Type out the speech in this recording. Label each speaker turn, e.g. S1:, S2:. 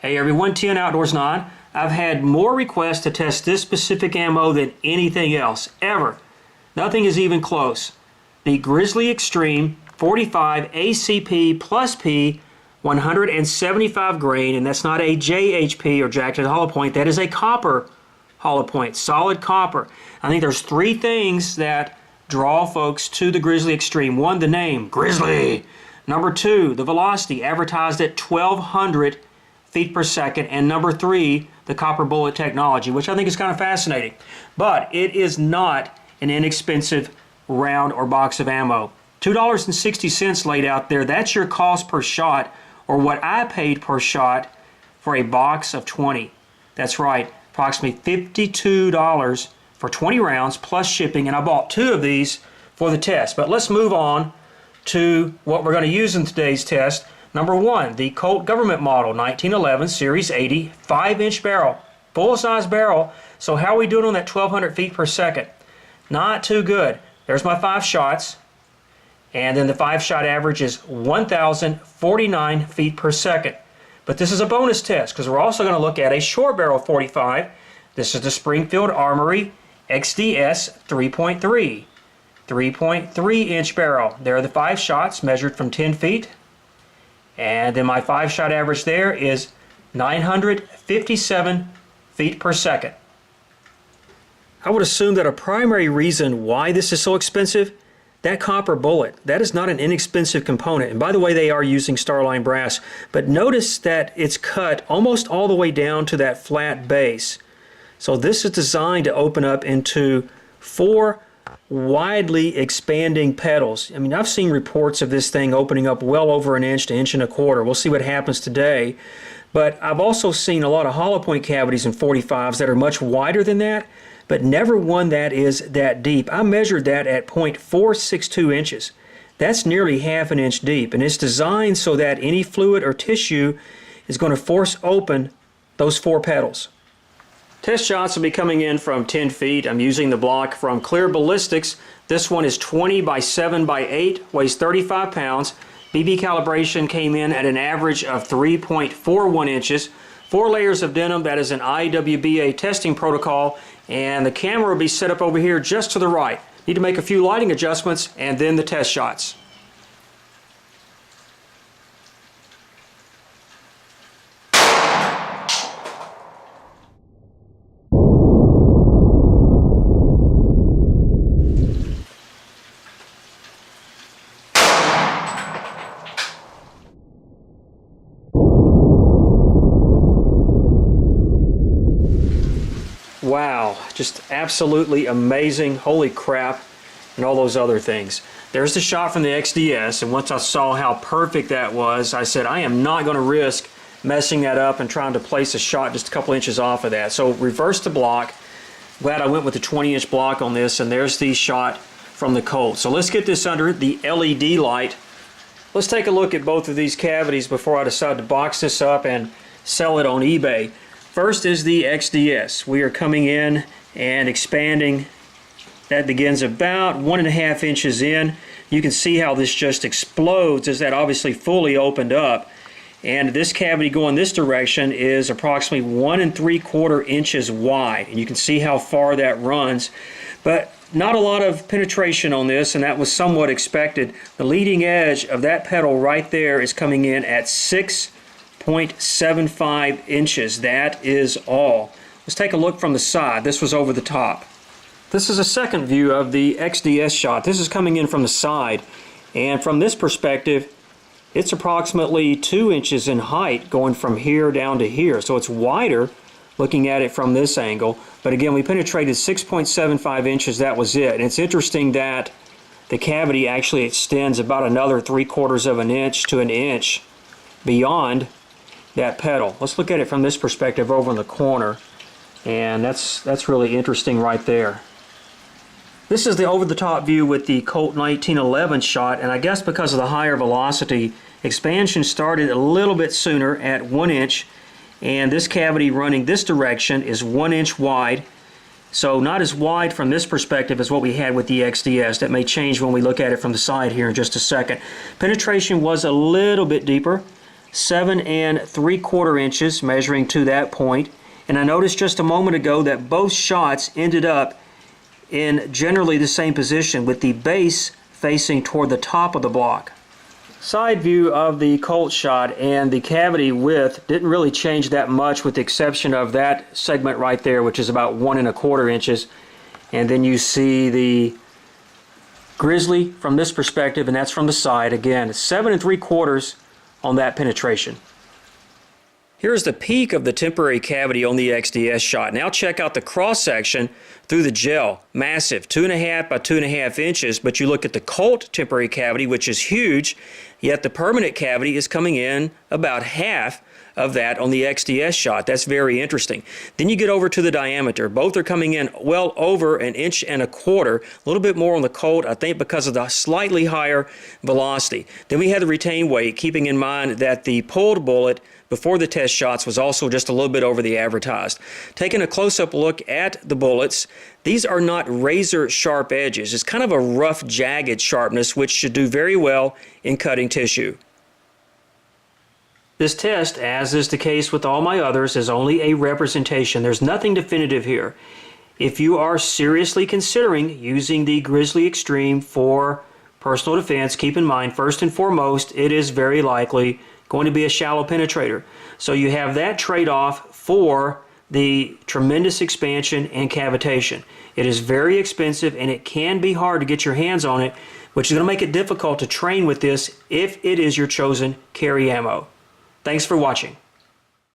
S1: Hey everyone, TN Outdoors 9. I've had more requests to test this specific ammo than anything else, ever. Nothing is even close. The Grizzly Xtreme 45 ACP plus P 175 grain, and that's not a JHP or jacketed hollow point, that is a copper hollow point, solid copper. I think there's three things that draw folks to the Grizzly Xtreme. One, the name, Grizzly. Number two, the velocity, advertised at 1,200 feet per second, and number three, the copper bullet technology, which I think is kind of fascinating. But it is not an inexpensive round or box of ammo. $2.60 laid out there. That's your cost per shot, or what I paid per shot for a box of 20. That's right, approximately $52 for 20 rounds plus shipping, and I bought two of these for the test. But let's move on to what we're going to use in today's test. Number one, the COLT government model 1911 Series 80 5-inch barrel, full-size barrel. So how are we doing on that 1,200 feet per second? Not too good. There's my 5 shots, and then the 5-shot average is 1,049 feet per second. But this is a bonus test because we're also going to look at a short barrel 45. This is the Springfield Armory XDs 3.3. 3.3-inch barrel. There are the 5 shots measured from 10 feet. And then my 5-shot average there is 957 feet per second. I would assume that a primary reason why this is so expensive, that copper bullet, that is not an inexpensive component. And by the way, they are using Starline brass. But notice that it's cut almost all the way down to that flat base. So this is designed to open up into 4 widely expanding petals. I mean, I've seen reports of this thing opening up well over an inch to inch and a quarter. We'll see what happens today. But I've also seen a lot of hollow point cavities in 45s that are much wider than that, but never one that is that deep. I measured that at 0.462 inches. That's nearly half an inch deep, and it's designed so that any fluid or tissue is going to force open those 4 petals. Test shots will be coming in from 10 feet. I'm using the block from ClearBallistics. This one is 20 by 7 by 8, weighs 35 pounds. BB calibration came in at an average of 3.41 inches. 4 layers of denim, that is an IWBA testing protocol, and the camera will be set up over here just to the right. Need to make a few lighting adjustments and then the test shots. Wow, just absolutely amazing, holy crap, and all those other things. There's the shot from the XDS, and once I saw how perfect that was, I said I am not going to risk messing that up and trying to place a shot just a couple inches off of that. So reverse the block. Glad I went with the 20-inch block on this, and there's the shot from the COLT. So let's get this under the LED light. Let's take a look at both of these cavities before I decide to box this up and sell it on eBay. First is the XDS. We are coming in and expanding. That begins about 1.5 inches in. You can see how this just explodes as that obviously fully opened up. And this cavity going this direction is approximately 1 3/4 inches wide. And you can see how far that runs. But not a lot of penetration on this, and that was somewhat expected. The leading edge of that petal right there is coming in at 6.75 inches. That is all. Let's take a look from the side. This was over the top. This is a second view of the XDS shot. This is coming in from the side, and from this perspective it's approximately 2 inches in height going from here down to here. So it's wider looking at it from this angle, but again, we penetrated 6.75 inches. That was it. And it's interesting that the cavity actually extends about another 3/4 of an inch to an inch beyond that petal. Let's look at it from this perspective over in the corner, and that's really interesting right there. This is the over-the-top view with the COLT 1911 shot, and I guess because of the higher velocity, expansion started a little bit sooner at 1 inch, and this cavity running this direction is 1 inch wide. So not as wide from this perspective as what we had with the XDS. That may change when we look at it from the side here in just a second. Penetration was a little bit deeper. 7 3/4 inches, measuring to that point. And I noticed just a moment ago that both shots ended up in generally the same position, with the base facing toward the top of the block. Side view of the Colt shot, and the cavity width didn't really change that much, with the exception of that segment right there, which is about 1 1/4 inches. And then you see the Grizzly from this perspective, and that's from the side. Again, 7 3/4 on that penetration. Here's the peak of the temporary cavity on the XDS shot. Now check out the cross section through the gel. Massive, 2.5 by 2.5 inches, but you look at the Colt temporary cavity, which is huge, yet the permanent cavity is coming in about half of that on the XDS shot. That's very interesting. Then you get over to the diameter. Both are coming in well over 1 1/4 inches, a little bit more on the Colt, I think because of the slightly higher velocity. Then we had the retained weight, keeping in mind that the pulled bullet before the test shots was also just a little bit over the advertised. Taking a close-up look at the bullets, these are not razor sharp edges. It's kind of a rough, jagged sharpness, which should do very well in cutting tissue. This test, as is the case with all my others, is only a representation. There's nothing definitive here. If you are seriously considering using the Grizzly Xtreme for personal defense, keep in mind, first and foremost, it is very likely going to be a shallow penetrator. So you have that trade-off for the tremendous expansion and cavitation. It is very expensive, and it can be hard to get your hands on it, which is going to make it difficult to train with this if it is your chosen carry ammo. Thanks for watching.